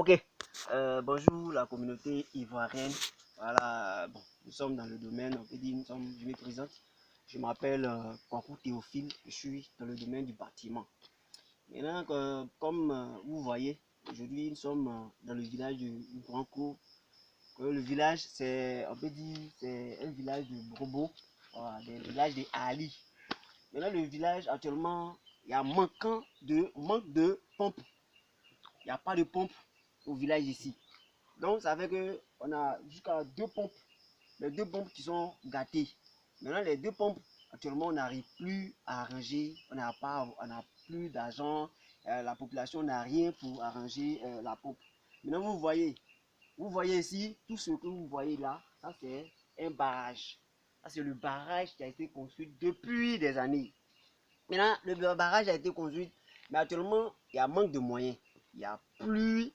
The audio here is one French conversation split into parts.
Ok, bonjour la communauté ivoirienne. Voilà, bon, nous sommes dans le domaine, on peut dire, je me présente. Je m'appelle Kwaku Théophile, je suis dans le domaine du bâtiment. Maintenant, comme vous voyez, aujourd'hui nous sommes dans le village de Grand Cour. Le village, c'est, on peut dire, c'est un village de Brobo, voilà, des villages de Ali. Maintenant, le village, actuellement, il y a manque de pompe. Il n'y a pas de pompe au village ici. Donc, ça fait qu'on a jusqu'à 2 pompes. Les 2 pompes qui sont gâtées. Maintenant, les 2 pompes, actuellement, on n'arrive plus à arranger. On n'a plus d'argent. La population n'a rien pour arranger la pompe. Maintenant, vous voyez ici, tout ce que vous voyez là, ça c'est un barrage. Ça c'est le barrage qui a été construit depuis des années. Maintenant, le barrage a été construit, mais actuellement, il y a manque de moyens. Il n'y a plus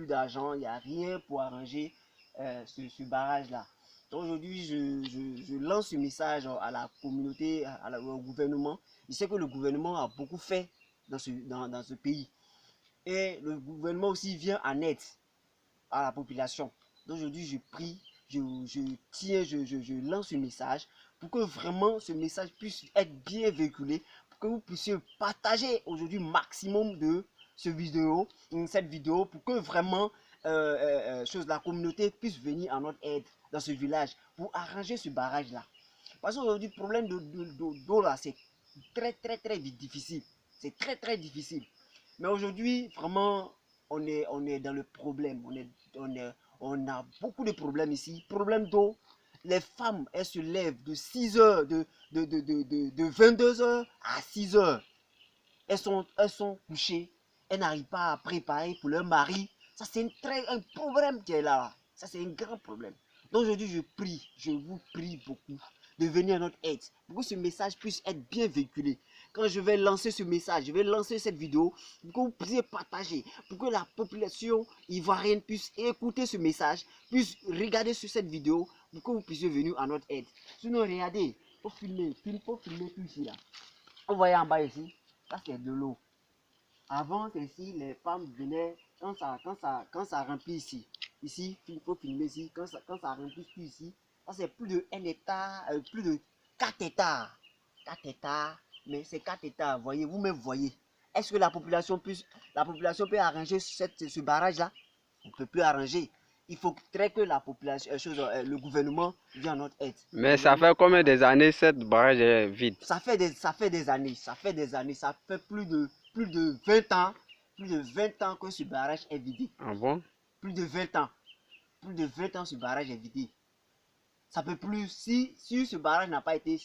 d'argent, il n'y a rien pour arranger ce barrage-là. Donc aujourd'hui, je lance ce message à la communauté, au gouvernement. Je sais que le gouvernement a beaucoup fait dans ce pays. Et le gouvernement aussi vient en aide à la population. Donc aujourd'hui, je prie, je lance ce message pour que vraiment ce message puisse être bien véhiculé, pour que vous puissiez partager aujourd'hui maximum de cette vidéo pour que vraiment la communauté puisse venir en notre aide dans ce village pour arranger ce barrage-là. Parce qu'aujourd'hui, le problème d'eau là, c'est très difficile. C'est très difficile. Mais aujourd'hui, vraiment, on est dans le problème. On a beaucoup de problèmes ici. Problème d'eau. Les femmes, elles se lèvent de 6 heures, de 22 heures à 6 heures. Elles sont couchées. Elles n'arrivent pas à préparer pour leur mari. Ça, c'est un problème qui est là. Ça, c'est un grand problème. Donc aujourd'hui, je vous prie beaucoup de venir à notre aide pour que ce message puisse être bien véhiculé. Quand je vais lancer ce message, je vais lancer cette vidéo pour que vous puissiez partager, pour que la population ivoirienne puisse écouter ce message, puisse regarder sur cette vidéo, pour que vous puissiez venir à notre aide. Sinon, regardez, il faut filmer tout ici là. Vous voyez en bas ici, ça c'est de l'eau. Avant, c'est ici, les femmes venaient, quand ça remplit ici, il faut filmer ici, quand ça remplit plus ici, ça c'est plus de 1 hectare, plus de 4 hectares. 4 hectares, mais c'est 4 hectares, voyez, vous-même voyez. Est-ce que la population peut arranger ce barrage-là? On ne peut plus arranger. Il faudrait que la population, le gouvernement vienne à notre aide. Mais ça fait combien des années cette barrage est vide? Ça fait des années, ça fait plus de 20 ans, que ce barrage est vidé. Ah bon? Plus de 20 ans, ce barrage est vidé. Ça peut plus, si ce barrage n'a pas été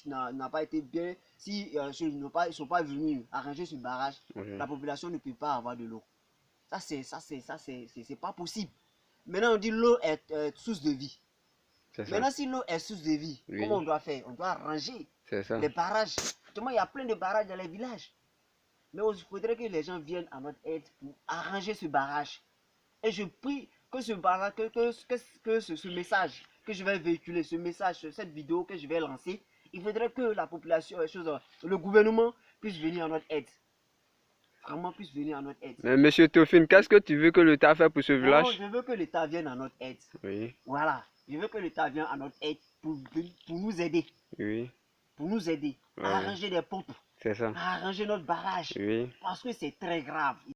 bien, si ils ne sont pas venus arranger ce barrage, Oui. la population ne peut pas avoir de l'eau. C'est pas possible. Maintenant on dit l'eau est source de vie. Maintenant, si l'eau est source de vie, Oui. comment on doit faire? On doit arranger les barrages. Justement, il y a plein de barrages dans les villages. Mais il faudrait que les gens viennent à notre aide pour arranger ce barrage. Et je prie que ce barrage, ce message que je vais véhiculer, ce message, cette vidéo que je vais lancer, il faudrait que la population, le gouvernement puisse venir à notre aide. Vraiment puisse venir à notre aide. Mais monsieur Théophile, qu'est-ce que tu veux que l'État fasse pour ce village? Bon, je veux que l'État vienne à notre aide. Oui. Voilà. Je veux que l'État vienne à notre aide pour nous aider. Oui. Pour nous aider à arranger des pompes, C'est ça. à arranger notre barrage. Oui. Parce que c'est très grave.